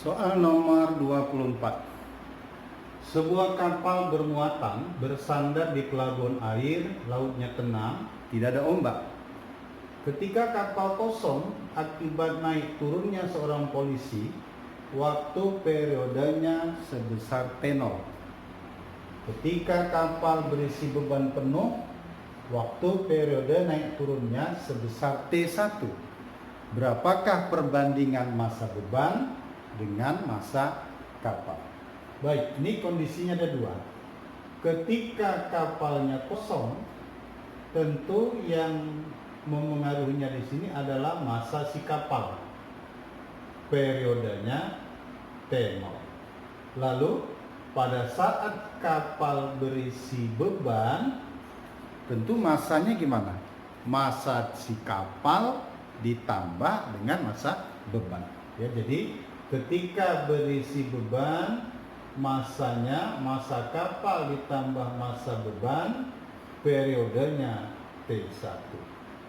Soal nomor 24. Sebuah kapal bermuatan bersandar di pelabuhan air, lautnya tenang, tidak ada ombak. Ketika kapal kosong akibat naik turunnya seorang polisi, waktu periodenya sebesar T0. Ketika kapal berisi beban penuh, waktu periode naik turunnya sebesar T1. Berapakah perbandingan massa beban dengan massa kapal? Baik, ini kondisinya ada dua. Ketika kapalnya kosong, tentu yang memengaruhinya di sini adalah massa si kapal. Periodenya T0. Lalu pada saat kapal berisi beban, tentu massanya gimana? Massa si kapal ditambah dengan massa beban. Ya, jadi ketika berisi beban, massanya massa kapal ditambah massa beban, periodenya T1.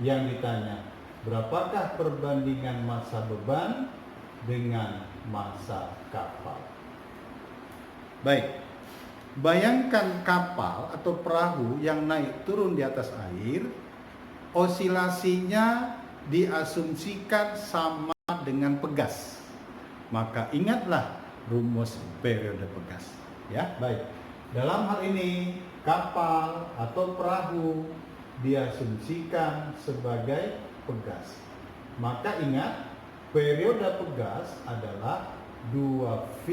Yang ditanya, berapakah perbandingan massa beban dengan massa kapal? Baik, bayangkan kapal atau perahu yang naik turun di atas air, osilasinya diasumsikan sama dengan pegas. Maka ingatlah rumus periode pegas. Ya, baik. Dalam hal ini kapal atau perahu diasumsikan sebagai pegas. Maka ingat, periode pegas adalah 2V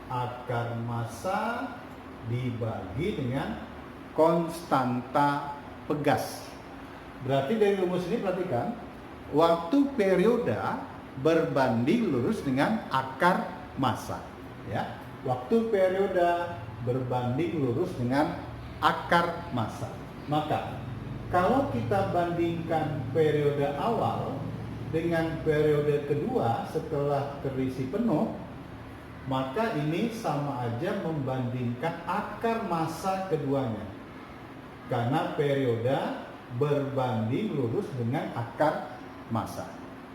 akar massa dibagi dengan konstanta pegas. Berarti dari rumus ini perhatikan, waktu periode berbanding lurus dengan akar massa. Ya, waktu periode berbanding lurus dengan akar massa. Maka kalau kita bandingkan periode awal dengan periode kedua setelah terisi penuh, maka ini sama aja membandingkan akar massa keduanya. Karena periode berbanding lurus dengan akar massa.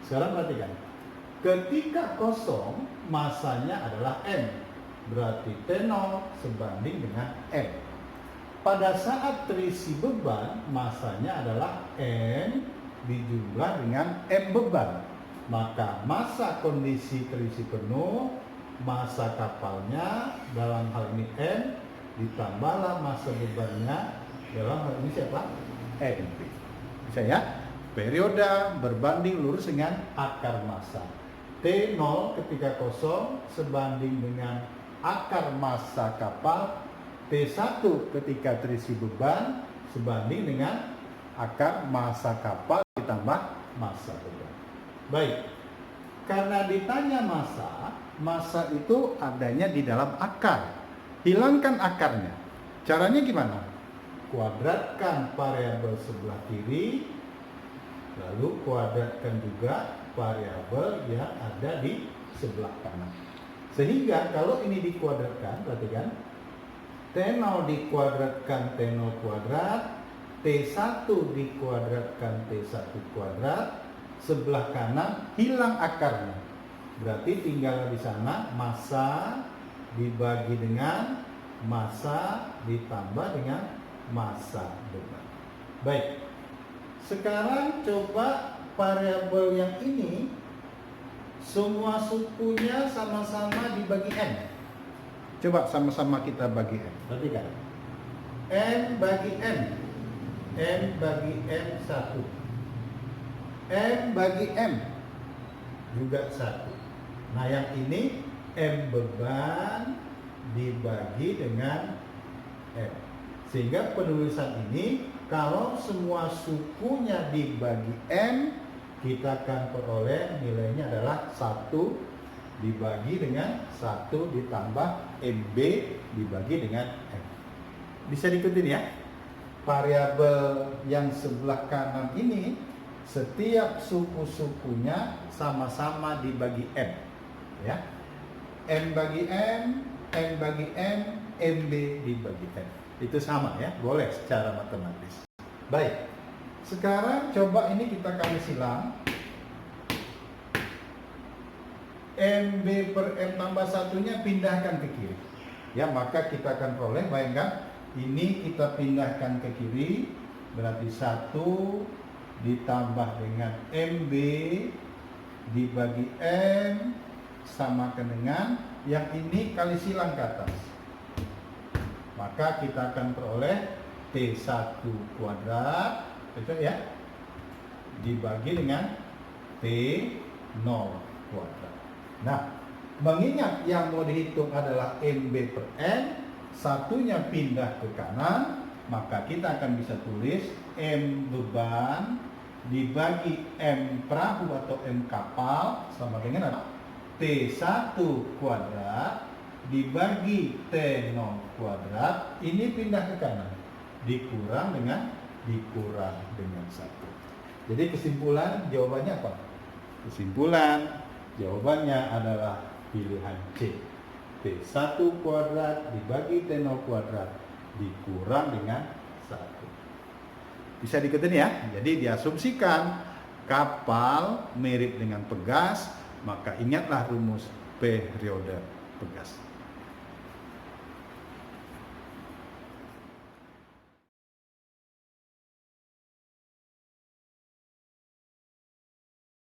Sekarang perhatikan. Ketika kosong, massanya adalah M. Berarti T0 sebanding dengan M. Pada saat terisi beban, massanya adalah M dijumlah dengan M beban. Maka massa kondisi terisi penuh, massa kapalnya dalam hal ini M, ditambahlah massa bebannya dalam hal ini siapa? MB. Bisa ya? Periode berbanding lurus dengan akar massa. T0 ketika kosong sebanding dengan akar massa kapal. T1 ketika terisi beban sebanding dengan akar massa kapal ditambah massa beban. Baik, karena ditanya massa itu adanya di dalam akar. Hilangkan akarnya. Caranya gimana? Kuadratkan variabel sebelah kiri, lalu kuadratkan juga variabel yang ada di sebelah kanan. Sehingga kalau ini dikuadratkan, perhatikan, T0 dikuadratkan T0 kuadrat, T1 dikuadratkan T1 kuadrat, sebelah kanan hilang akarnya. Berarti tinggal di sana massa dibagi dengan massa ditambah dengan massa beban. Baik. Sekarang coba variabel yang ini semua sukunya sama-sama dibagi M. Coba sama-sama kita bagi M. Perhatikan. M bagi M. M bagi M 1. M bagi M juga 1. Nah, yang ini M beban dibagi dengan M. Sehingga penulisan ini kalau semua sukunya dibagi M, kita akan peroleh nilainya adalah 1 dibagi dengan 1 ditambah MB dibagi dengan M. Bisa diikutin ya? Variabel yang sebelah kanan ini setiap suku-sukunya sama-sama dibagi M. Ya. M bagi M, M bagi M, MB dibagi M. Itu sama ya, boleh secara matematis. Baik, sekarang coba ini kita kali silang. MB per M tambah satunya pindahkan ke kiri. Ya, maka kita akan peroleh, bayangkan, ini kita pindahkan ke kiri, berarti 1 ditambah dengan MB dibagi M samakan dengan yang ini kali silang ke atas. Maka kita akan peroleh T1 kuadrat, betul ya, dibagi dengan T0 kuadrat. Nah, mengingat yang mau dihitung adalah MB per N, satunya pindah ke kanan, maka kita akan bisa tulis M beban dibagi M perahu atau M kapal sama dengan apa? T1 kuadrat dibagi T0 kuadrat, ini pindah ke kanan, dikurang dengan 1. Jadi kesimpulan jawabannya apa? Kesimpulan jawabannya adalah pilihan C. T1 kuadrat dibagi T0 kuadrat dikurang dengan 1. Bisa diikutin ya? Jadi diasumsikan kapal mirip dengan pegas, maka ingatlah rumus periode pegas.